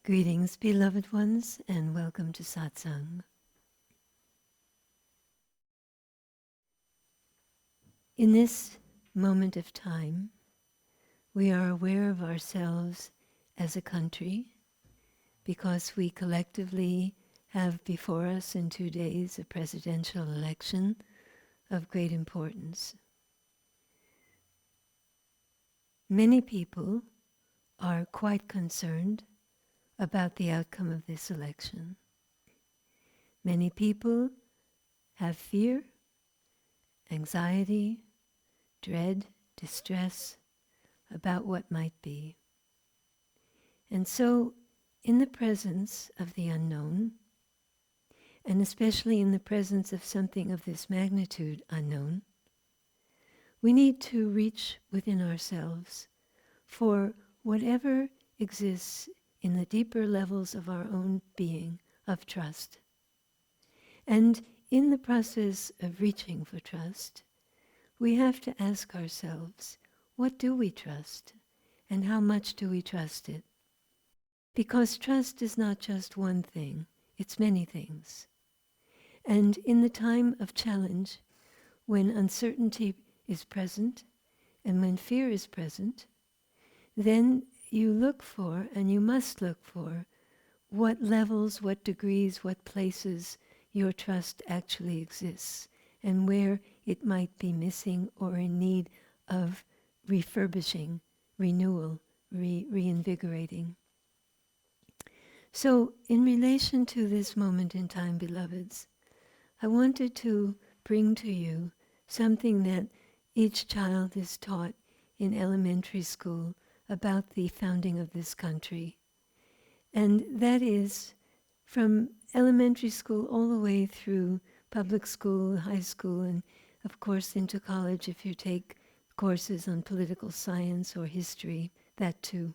Greetings, beloved ones, and welcome to Satsang. In this moment of time, we are aware of ourselves as a country because we collectively have before us in 2 days a presidential election of great importance. Many people are quite concerned about the outcome of this election. Many people have fear, anxiety, dread, distress about what might be. And so, in the presence of the unknown, and especially in the presence of something of this magnitude unknown, we need to reach within ourselves for whatever exists in the deeper levels of our own being of trust. And in the process of reaching for trust, we have to ask ourselves, what do we trust? And how much do we trust it? Because trust is not just one thing, it's many things. And in the time of challenge, when uncertainty is present, and when fear is present, then you look for, and you must look for, what levels, what degrees, what places your trust actually exists, and where it might be missing or in need of refurbishing, renewal, reinvigorating. So, in relation to this moment in time, beloveds, I wanted to bring to you something that each child is taught in elementary school about the founding of this country. And that is from elementary school all the way through public school, high school, and of course into college if you take courses on political science or history, that too.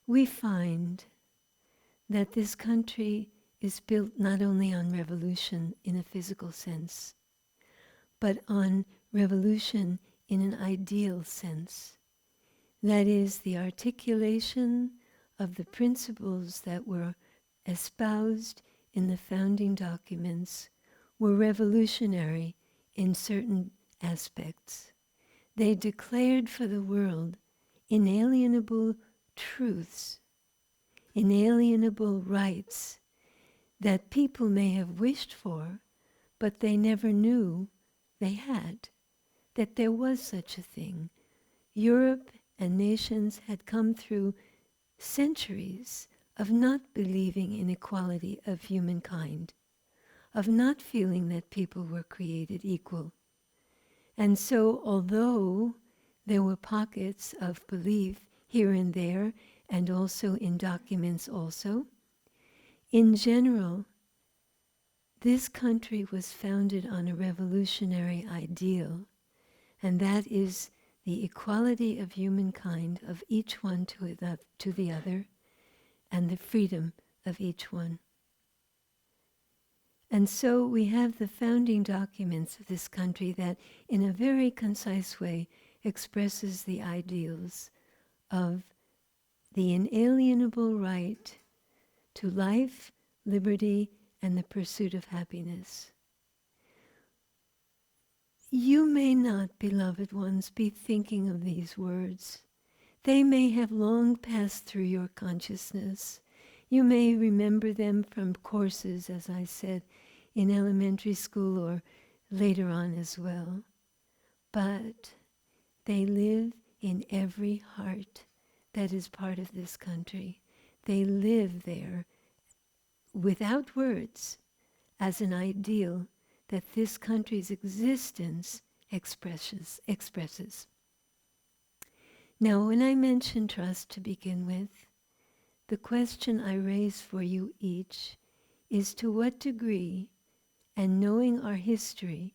We find that this country is built not only on revolution in a physical sense, but on revolution in an ideal sense. That is, the articulation of the principles that were espoused in the founding documents were revolutionary in certain aspects. They declared for the world inalienable truths, inalienable rights that people may have wished for, but they never knew they had, that there was such a thing. Europe and nations had come through centuries of not believing in equality of humankind, of not feeling that people were created equal. And so, although there were pockets of belief here and there, and also in documents also, in general, this country was founded on a revolutionary ideal, and that is the equality of humankind, of each one to the other, and the freedom of each one. And so we have the founding documents of this country that in a very concise way expresses the ideals of the inalienable right to life, liberty, and the pursuit of happiness. You may not, beloved ones, be thinking of these words. They may have long passed through your consciousness. You may remember them from courses, as I said, in elementary school or later on as well. But they live in every heart that is part of this country. They live there without words as an ideal that this country's existence expresses. Now, when I mention trust to begin with, the question I raise for you each is to what degree, and knowing our history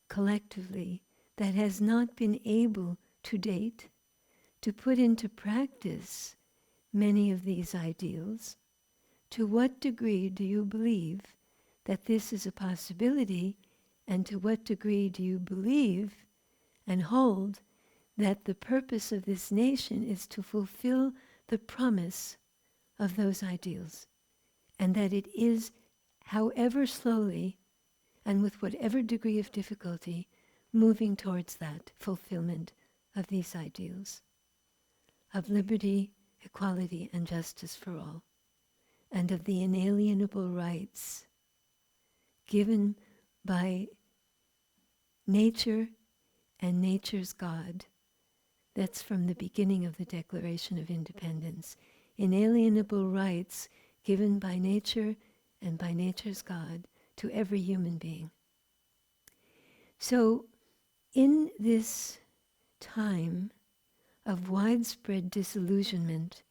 collectively, that has not been able to date to put into practice many of these ideals, to what degree do you believe that this is a possibility, and to what degree do you believe and hold that the purpose of this nation is to fulfill the promise of those ideals, and that it is, however slowly and with whatever degree of difficulty, moving towards that fulfillment of these ideals of liberty, equality, and justice for all, and of the inalienable rights given by nature and nature's God. That's from the beginning of the Declaration of Independence. Inalienable rights given by nature and by nature's God to every human being. So, in this time of widespread disillusionment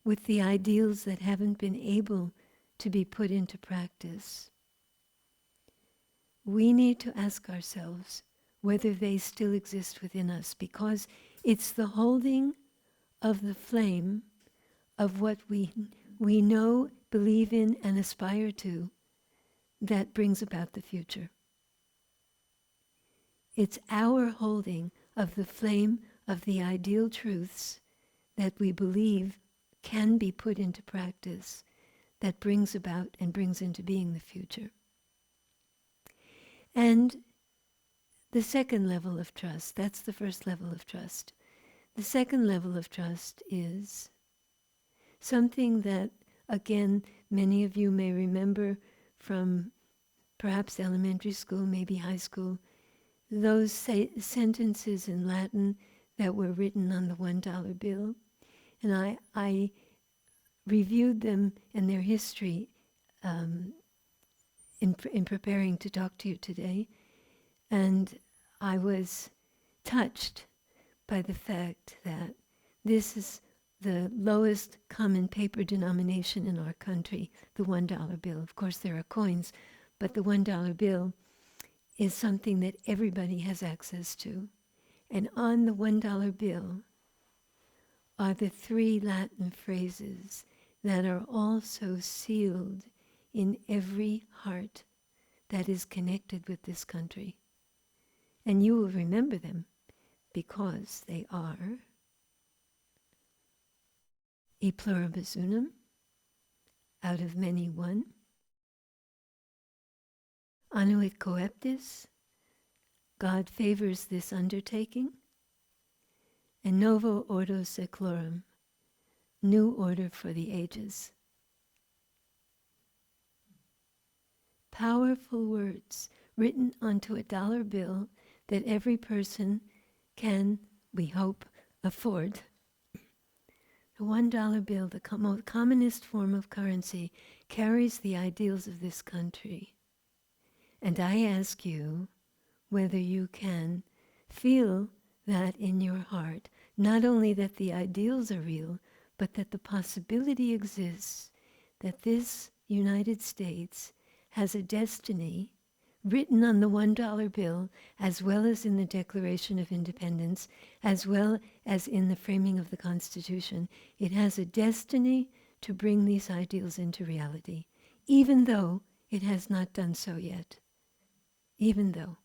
with the ideals that haven't been able to be put into practice, we need to ask ourselves whether they still exist within us, because it's the holding of the flame of what we know, believe in, and aspire to that brings about the future. It's our holding of the flame of the ideal truths that we believe can be put into practice that brings about and brings into being the future. And the second level of trust, that's the first level of trust. The second level of trust is something that, again, many of you may remember from perhaps elementary school, maybe high school, those sentences in Latin that were written on the $1 bill. And I reviewed them and their history in preparing to talk to you today. And I was touched by the fact that this is the lowest common paper denomination in our country, the $1 bill. Of course, there are coins, but the $1 bill is something that everybody has access to. And on the $1 bill are the 3 Latin phrases that are also sealed in every heart that is connected with this country. And you will remember them because they are e pluribus unum, out of many one, annuit coeptis, God favors this undertaking, and novo ordo seclorum, new order for the ages. Powerful words written onto a dollar bill that every person can, we hope, afford. The $1 bill, the commonest form of currency, carries the ideals of this country. And I ask you whether you can feel that in your heart, not only that the ideals are real, but that the possibility exists that this United States has a destiny written on the $1 bill, as well as in the Declaration of Independence, as well as in the framing of the Constitution. It has a destiny to bring these ideals into reality, even though it has not done so yet. Even though.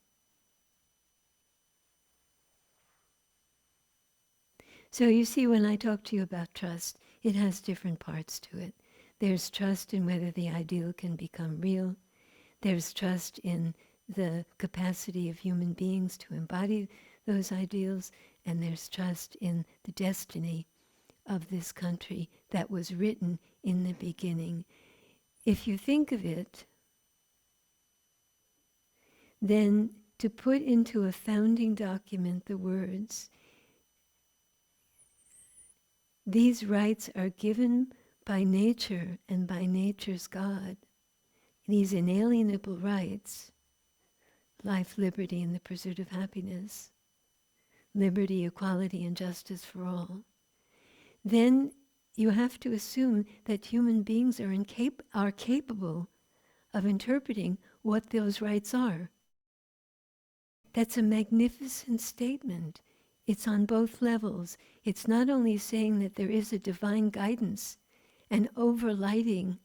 So you see, when I talk to you about trust, it has different parts to it. There's trust in whether the ideal can become real. There's trust in the capacity of human beings to embody those ideals. And there's trust in the destiny of this country that was written in the beginning. If you think of it, then to put into a founding document the words, these rights are given by nature and by nature's God, these inalienable rights, life, liberty, and the pursuit of happiness, liberty, equality, and justice for all, then you have to assume that human beings are capable of interpreting what those rights are. That's a magnificent statement. It's on both levels. It's not only saying that there is a divine guidance and overlighting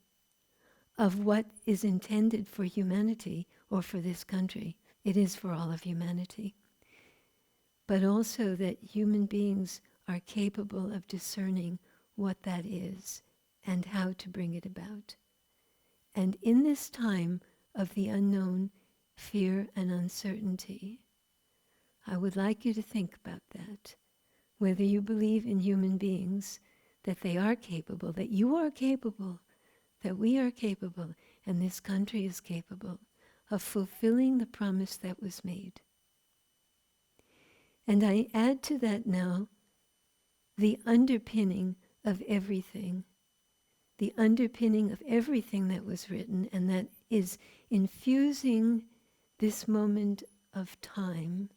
of what is intended for humanity or for this country. It is for all of humanity. But also that human beings are capable of discerning what that is and how to bring it about. And in this time of the unknown, fear and uncertainty, I would like you to think about that. Whether you believe in human beings, that they are capable, that you are capable, that we are capable, and this country is capable of fulfilling the promise that was made. And I add to that now the underpinning of everything, the underpinning of everything that was written, and that is infusing this moment of time,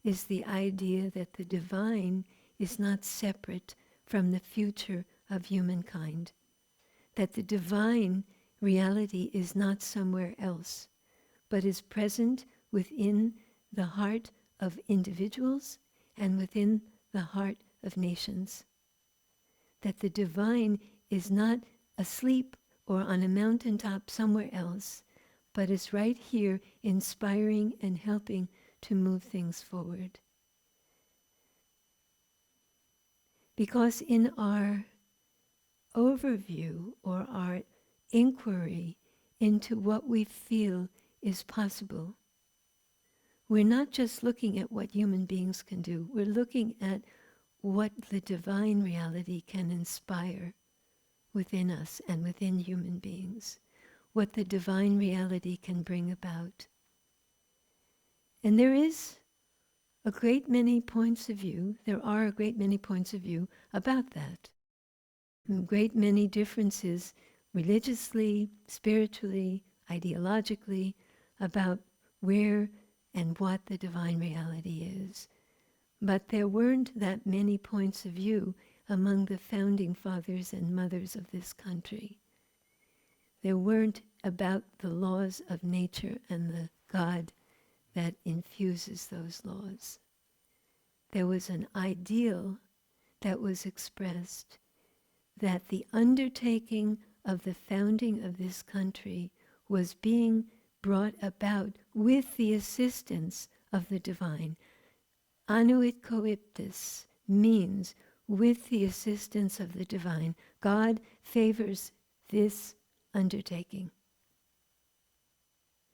is the idea that the divine is not separate from the future of humankind, that the divine reality is not somewhere else, but is present within the heart of individuals and within the heart of nations. That the divine is not asleep or on a mountaintop somewhere else, but is right here inspiring and helping to move things forward. Because in our overview or our inquiry into what we feel is possible, we're not just looking at what human beings can do, we're looking at what the divine reality can inspire within us and within human beings, what the divine reality can bring about. And there are a great many points of view about that. A great many differences religiously, spiritually, ideologically, about where and what the divine reality is. But there weren't that many points of view among the founding fathers and mothers of this country. There weren't about the laws of nature and the God that infuses those laws. There was an ideal that was expressed that the undertaking of the founding of this country was being brought about with the assistance of the divine. Annuit coiptus means with the assistance of the divine. God favors this undertaking.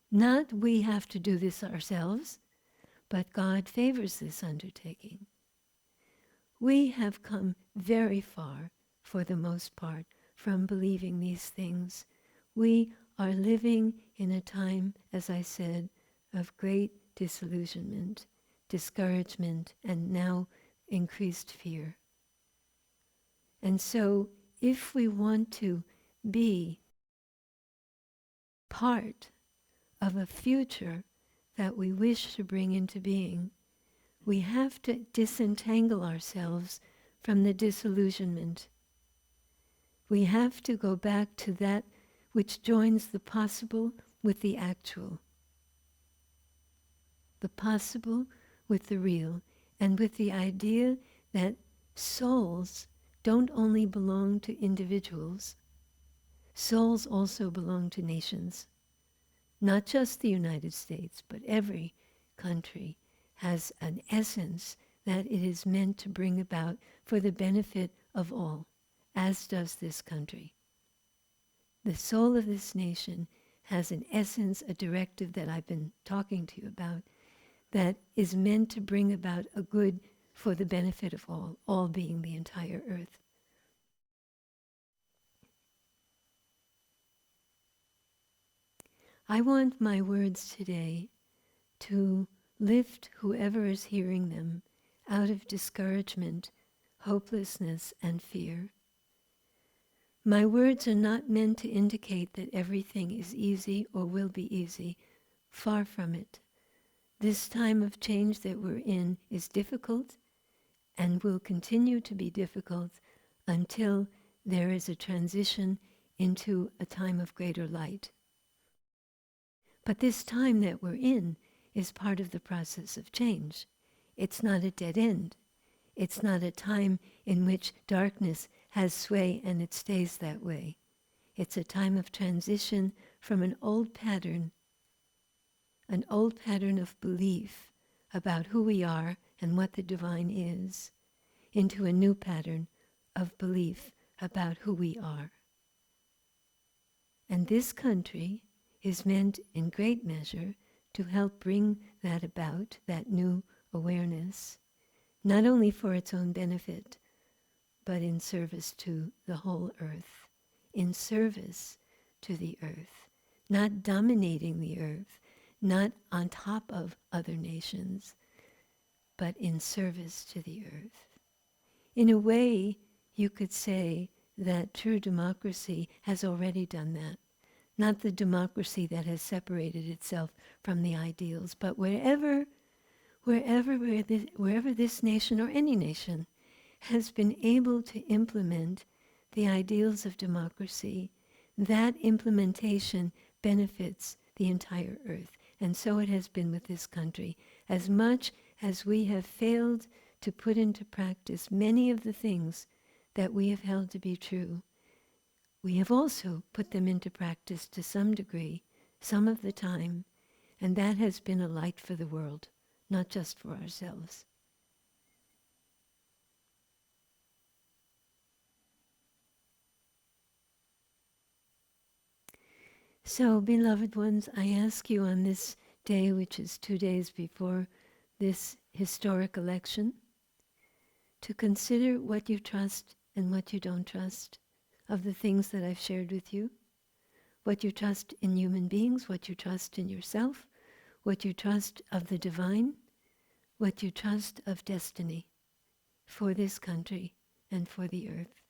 Not we have to do this ourselves, but God favors this undertaking. We have come very far, for the most part, from believing these things. We are living in a time, as I said, of great disillusionment, discouragement, and now increased fear. And so, if we want to be part of a future that we wish to bring into being, we have to disentangle ourselves from the disillusionment. We have to go back to that which joins the possible with the actual, the possible with the real, and with the idea that souls don't only belong to individuals, souls also belong to nations. Not just the United States, but every country has an essence that it is meant to bring about for the benefit of all, as does this country. The soul of this nation has an essence, a directive that I've been talking to you about, that is meant to bring about a good for the benefit of all being the entire earth. I want my words today to lift whoever is hearing them out of discouragement, hopelessness, and fear. My words are not meant to indicate that everything is easy or will be easy. Far from it. This time of change that we're in is difficult and will continue to be difficult until there is a transition into a time of greater light. But this time that we're in is part of the process of change. It's not a dead end. It's not a time in which darkness has sway and it stays that way. It's a time of transition from an old pattern of belief about who we are and what the divine is, into a new pattern of belief about who we are. And this country is meant in great measure to help bring that about, that new awareness, not only for its own benefit, but in service to the whole earth, in service to the earth, not dominating the earth, not on top of other nations, but in service to the earth. In a way, you could say that true democracy has already done that. Not the democracy that has separated itself from the ideals, but wherever this nation or any nation has been able to implement the ideals of democracy, that implementation benefits the entire earth. And so it has been with this country. As much as we have failed to put into practice many of the things that we have held to be true, we have also put them into practice to some degree, some of the time, and that has been a light for the world, not just for ourselves. So, beloved ones, I ask you on this day, which is 2 days before this historic election, to consider what you trust and what you don't trust of the things that I've shared with you, what you trust in human beings, what you trust in yourself, what you trust of the divine, what you trust of destiny for this country and for the earth.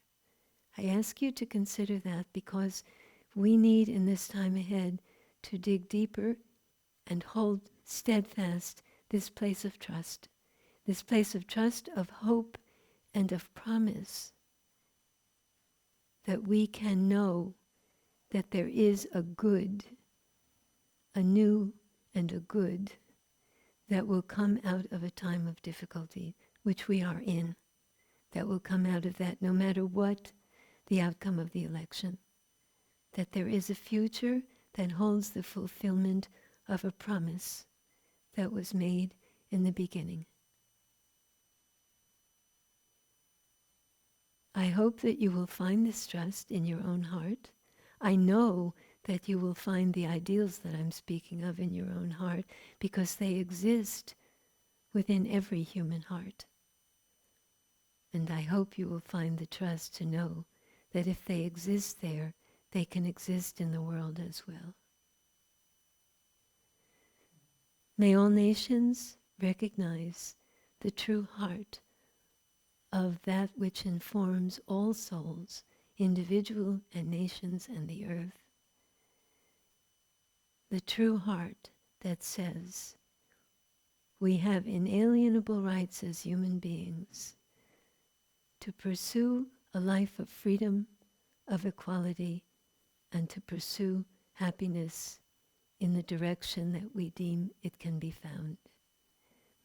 I ask you to consider that because we need in this time ahead to dig deeper and hold steadfast this place of trust, of hope and of promise, that we can know that there is a good, a new and a good, that will come out of a time of difficulty, which we are in, that will come out of that no matter what the outcome of the election, that there is a future that holds the fulfillment of a promise that was made in the beginning. I hope that you will find this trust in your own heart. I know that you will find the ideals that I'm speaking of in your own heart because they exist within every human heart. And I hope you will find the trust to know that if they exist there, they can exist in the world as well. May all nations recognize the true heart of that which informs all souls, individual and nations and the earth. The true heart that says, we have inalienable rights as human beings to pursue a life of freedom, of equality, and to pursue happiness in the direction that we deem it can be found.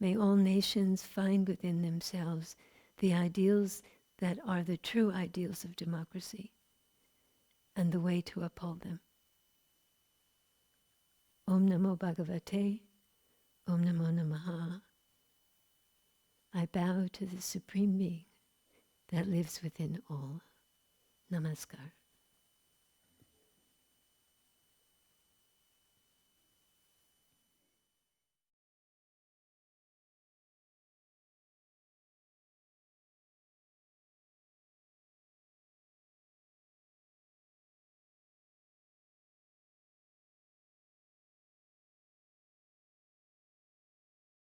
May all nations find within themselves the ideals that are the true ideals of democracy and the way to uphold them. Om Namo Bhagavate, Om Namo Namaha. I bow to the Supreme Being that lives within all. Namaskar.